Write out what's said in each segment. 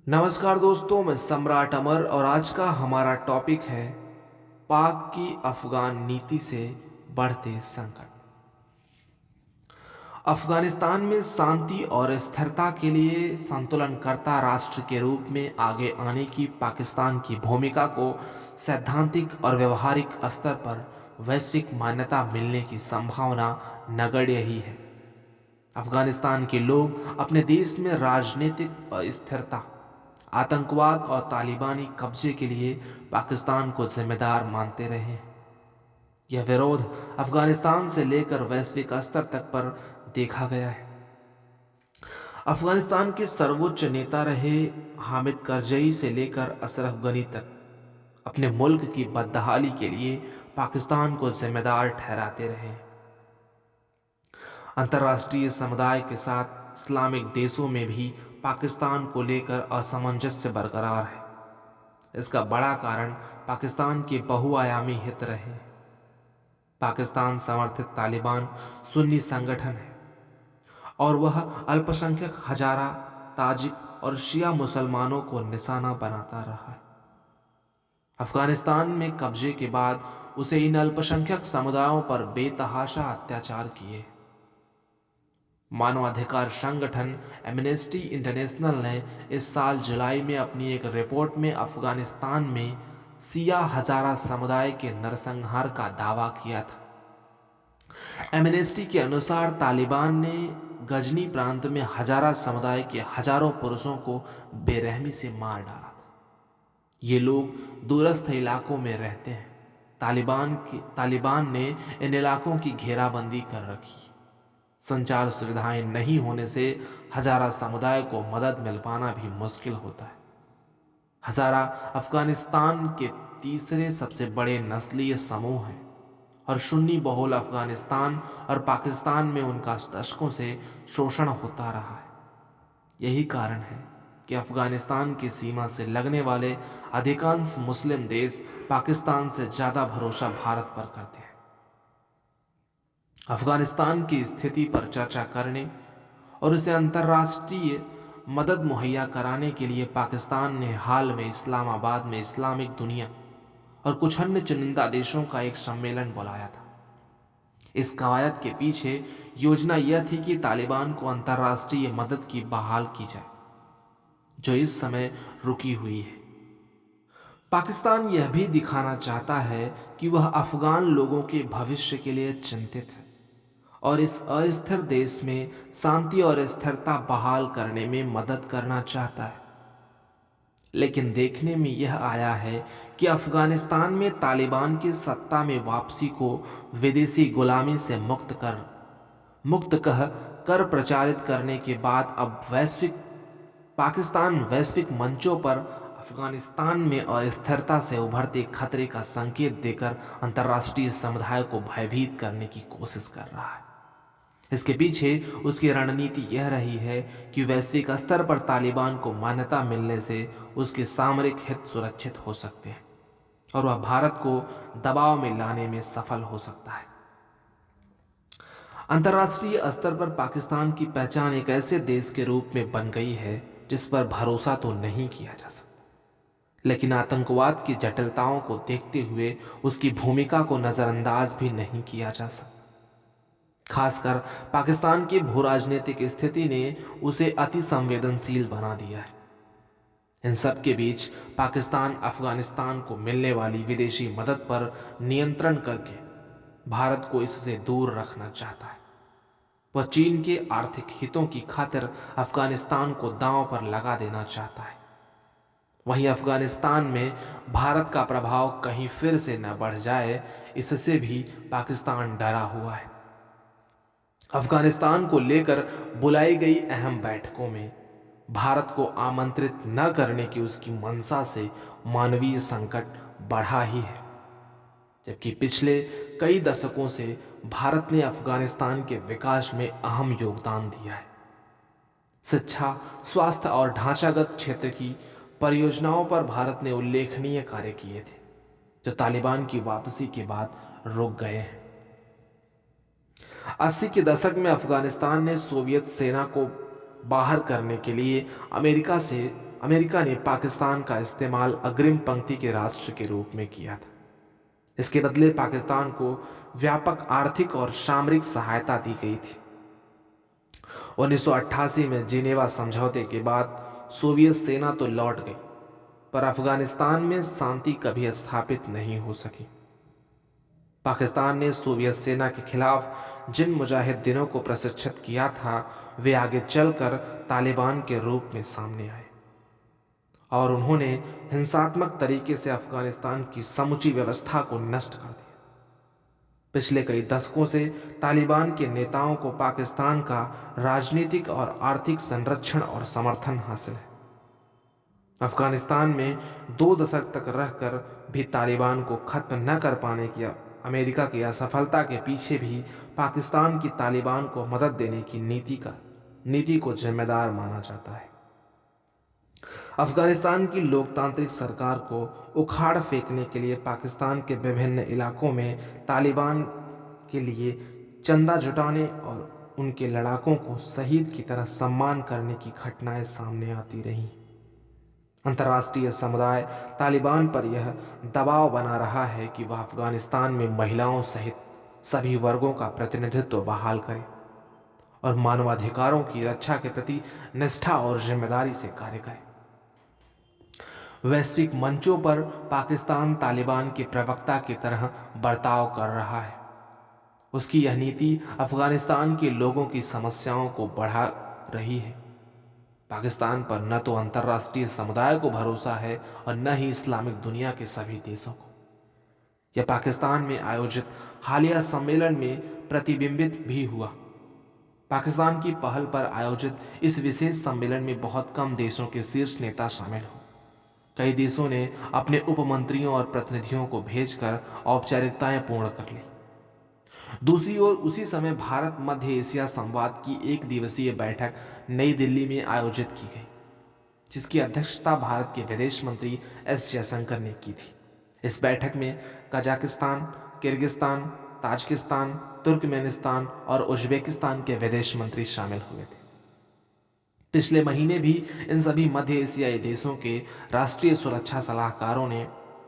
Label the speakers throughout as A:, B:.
A: नमस्कार दोस्तों, मैं सम्राट अमर और आज का हमारा टॉपिक है पाक की अफगान नीति से बढ़ते संकट। अफगानिस्तान में शांति और स्थिरता के लिए संतुलनकर्ता राष्ट्र के रूप में आगे आने की पाकिस्तान की भूमिका को सैद्धांतिक और व्यवहारिक स्तर पर वैश्विक मान्यता मिलने की संभावना नगण्य ही है। अफगानिस्तान के लोग अपने देश में राजनीतिक अस्थिरता, आतंकवाद और तालिबानी कब्जे के लिए पाकिस्तान को जिम्मेदार मानते रहे हैं। यह विरोध अफगानिस्तान से लेकर वैश्विक स्तर तक पर देखा गया है। अफगानिस्तान के सर्वोच्च नेता रहे हामिद करजई से लेकर अशरफ गनी तक अपने मुल्क की बदहाली के लिए पाकिस्तान को जिम्मेदार ठहराते रहे। अंतर्राष्ट्रीय समुदाय के साथ इस्लामिक देशों में भी पाकिस्तान को लेकर असमंजस्य बरकरार है। इसका बड़ा कारण पाकिस्तान के बहुआयामी हित रहे। पाकिस्तान समर्थित तालिबान सुन्नी संगठन है और वह अल्पसंख्यक हजारा, ताजिक और शिया मुसलमानों को निशाना बनाता रहा है। अफगानिस्तान में कब्जे के बाद उसे इन अल्पसंख्यक समुदायों पर बेतहाशा अत्याचार किए। मानवाधिकार संगठन एमनेस्टी इंटरनेशनल ने इस साल जुलाई में अपनी एक रिपोर्ट में अफगानिस्तान में सिया हजारा समुदाय के नरसंहार का दावा किया था। एमनेस्टी के अनुसार तालिबान ने गजनी प्रांत में हजारा समुदाय के हजारों पुरुषों को बेरहमी से मार डाला था। ये लोग दूरस्थ इलाकों में रहते हैं। तालिबान ने इन इलाकों की घेराबंदी कर रखी। संचार सुविधाएं नहीं होने से हजारा समुदाय को मदद मिल पाना भी मुश्किल होता है। हजारा अफगानिस्तान के तीसरे सबसे बड़े नस्लीय समूह हैं और सुन्नी बहुल अफगानिस्तान और पाकिस्तान में उनका दशकों से शोषण होता रहा है। यही कारण है कि अफगानिस्तान की सीमा से लगने वाले अधिकांश मुस्लिम देश पाकिस्तान से ज्यादा भरोसा भारत पर करते हैं। अफगानिस्तान की स्थिति पर चर्चा करने और उसे अंतर्राष्ट्रीय मदद मुहैया कराने के लिए पाकिस्तान ने हाल में इस्लामाबाद में इस्लामिक दुनिया और कुछ अन्य चुनिंदा देशों का एक सम्मेलन बुलाया था। इस कवायद के पीछे योजना यह थी कि तालिबान को अंतर्राष्ट्रीय मदद की बहाल की जाए, जो इस समय रुकी हुई है। पाकिस्तान यह भी दिखाना चाहता है कि वह अफगान लोगों के भविष्य के लिए चिंतित है और इस अस्थिर देश में शांति और स्थिरता बहाल करने में मदद करना चाहता है। लेकिन देखने में यह आया है कि अफगानिस्तान में तालिबान की सत्ता में वापसी को विदेशी गुलामी से मुक्त कर प्रचारित करने के बाद अब पाकिस्तान वैश्विक मंचों पर अफगानिस्तान में अस्थिरता से उभरते खतरे का संकेत देकर अंतर्राष्ट्रीय समुदाय को भयभीत करने की कोशिश कर रहा है। इसके पीछे उसकी रणनीति यह रही है कि वैश्विक स्तर पर तालिबान को मान्यता मिलने से उसके सामरिक हित सुरक्षित हो सकते हैं और वह भारत को दबाव में लाने में सफल हो सकता है। अंतर्राष्ट्रीय स्तर पर पाकिस्तान की पहचान एक ऐसे देश के रूप में बन गई है जिस पर भरोसा तो नहीं किया जा सकता, लेकिन आतंकवाद की जटिलताओं को देखते हुए उसकी भूमिका को नजरअंदाज भी नहीं किया जा सकता। खासकर पाकिस्तान की भू राजनीतिक स्थिति ने उसे अति संवेदनशील बना दिया है। इन सब के बीच पाकिस्तान अफगानिस्तान को मिलने वाली विदेशी मदद पर नियंत्रण करके भारत को इससे दूर रखना चाहता है। वह चीन के आर्थिक हितों की खातिर अफगानिस्तान को दांव पर लगा देना चाहता है। वहीं अफगानिस्तान में भारत का प्रभाव कहीं फिर से न बढ़ जाए, इससे भी पाकिस्तान डरा हुआ है। अफगानिस्तान को लेकर बुलाई गई अहम बैठकों में भारत को आमंत्रित न करने की उसकी मंशा से मानवीय संकट बढ़ा ही है, जबकि पिछले कई दशकों से भारत ने अफगानिस्तान के विकास में अहम योगदान दिया है। शिक्षा, स्वास्थ्य और ढांचागत क्षेत्र की परियोजनाओं पर भारत ने उल्लेखनीय कार्य किए थे, जो तालिबान की वापसी के बाद रुक गए हैं। 80 के दशक में अफगानिस्तान ने सोवियत सेना को बाहर करने के लिए अमेरिका से अमेरिका ने पाकिस्तान का इस्तेमाल अग्रिम पंक्ति के राष्ट्र के रूप में किया था। इसके बदले पाकिस्तान को व्यापक आर्थिक और सामरिक सहायता दी गई थी। 1988 में जिनेवा समझौते के बाद सोवियत सेना तो लौट गई, पर अफगानिस्तान में शांति कभी स्थापित नहीं हो सकी। पाकिस्तान ने सोवियत सेना के खिलाफ जिन मुजाहिदीनों को प्रशिक्षित किया था, वे आगे चलकर तालिबान के रूप में सामने आए और उन्होंने हिंसात्मक तरीके से अफगानिस्तान की समूची व्यवस्था को नष्ट कर दिया। पिछले कई दशकों से तालिबान के नेताओं को पाकिस्तान का राजनीतिक और आर्थिक संरक्षण और समर्थन हासिल है। अफगानिस्तान में 2 दशक तक रहकर भी तालिबान को खत्म न कर पाने की अमेरिका की असफलता के पीछे भी पाकिस्तान की तालिबान को मदद देने की नीति को जिम्मेदार माना जाता है। अफगानिस्तान की लोकतांत्रिक सरकार को उखाड़ फेंकने के लिए पाकिस्तान के विभिन्न इलाकों में तालिबान के लिए चंदा जुटाने और उनके लड़ाकों को शहीद की तरह सम्मान करने की घटनाएं सामने आती रहीं। अंतर्राष्ट्रीय समुदाय तालिबान पर यह दबाव बना रहा है कि वह अफगानिस्तान में महिलाओं सहित सभी वर्गों का प्रतिनिधित्व बहाल करे और मानवाधिकारों की रक्षा के प्रति निष्ठा और जिम्मेदारी से कार्य करे। वैश्विक मंचों पर पाकिस्तान तालिबान के प्रवक्ता की तरह बर्ताव कर रहा है। उसकी यह नीति अफगानिस्तान के लोगों की समस्याओं को बढ़ा रही है। पाकिस्तान पर न तो अंतर्राष्ट्रीय समुदाय को भरोसा है और न ही इस्लामिक दुनिया के सभी देशों को। यह पाकिस्तान में आयोजित हालिया सम्मेलन में प्रतिबिंबित भी हुआ। पाकिस्तान की पहल पर आयोजित इस विशेष सम्मेलन में बहुत कम देशों के शीर्ष नेता शामिल हुए। कई देशों ने अपने उपमंत्रियों और प्रतिनिधियों को भेजकर औपचारिकताएं पूर्ण कर ली। दूसरी ओर उसी समय भारत मध्य एशिया संवाद की 1 दिवसीय बैठक नई दिल्ली में आयोजित की गई, जिसकी अध्यक्षता भारत के विदेश मंत्री एस जयशंकर ने की थी। इस बैठक में कजाकिस्तान, किर्गिस्तान, ताजिकिस्तान, तुर्कमेनिस्तान और उज्बेकिस्तान के विदेश मंत्री शामिल हुए थे। पिछले महीने भी इन सभी मध्य एशियाई देशों के राष्ट्रीय सुरक्षा सलाहकारों ने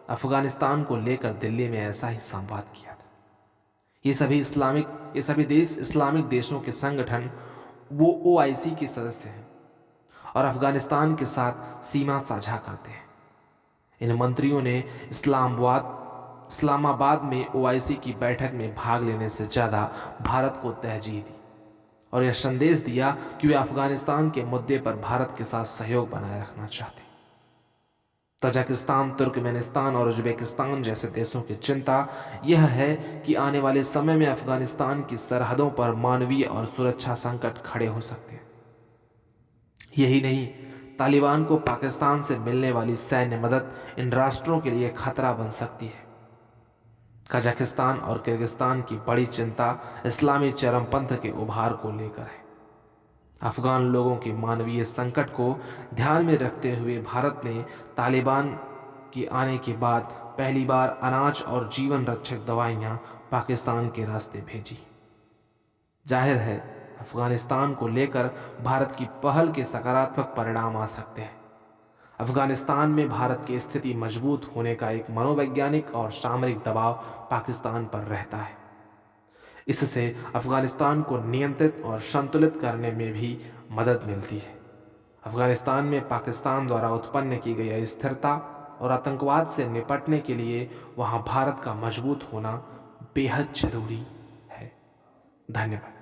A: अफगानिस्तान को लेकर दिल्ली में ऐसा ही संवाद किया था। ये सभी देश इस्लामिक देशों के संगठन OIC के सदस्य हैं और अफगानिस्तान के साथ सीमा साझा करते हैं। इन मंत्रियों ने इस्लामाबाद में OIC की बैठक में भाग लेने से ज़्यादा भारत को तरजीह दी और यह संदेश दिया कि वे अफगानिस्तान के मुद्दे पर भारत के साथ सहयोग बनाए रखना चाहते हैं। तजाकिस्तान, तुर्कमेनिस्तान और उज्बेकिस्तान जैसे देशों की चिंता यह है कि आने वाले समय में अफगानिस्तान की सरहदों पर मानवीय और सुरक्षा संकट खड़े हो सकते हैं। यही नहीं, तालिबान को पाकिस्तान से मिलने वाली सैन्य मदद इन राष्ट्रों के लिए खतरा बन सकती है। कजाकिस्तान और किर्गिस्तान की बड़ी चिंता इस्लामी चरमपंथ के उभार को लेकर है। अफगान लोगों के मानवीय संकट को ध्यान में रखते हुए भारत ने तालिबान के आने के बाद पहली बार अनाज और जीवन रक्षक दवाइयां पाकिस्तान के रास्ते भेजी। जाहिर है, अफगानिस्तान को लेकर भारत की पहल के सकारात्मक परिणाम आ सकते हैं। अफगानिस्तान में भारत की स्थिति मजबूत होने का एक मनोवैज्ञानिक और सामरिक दबाव पाकिस्तान पर रहता है। इससे अफगानिस्तान को नियंत्रित और संतुलित करने में भी मदद मिलती है। अफगानिस्तान में पाकिस्तान द्वारा उत्पन्न की गई अस्थिरता और आतंकवाद से निपटने के लिए वहां भारत का मजबूत होना बेहद जरूरी है। धन्यवाद।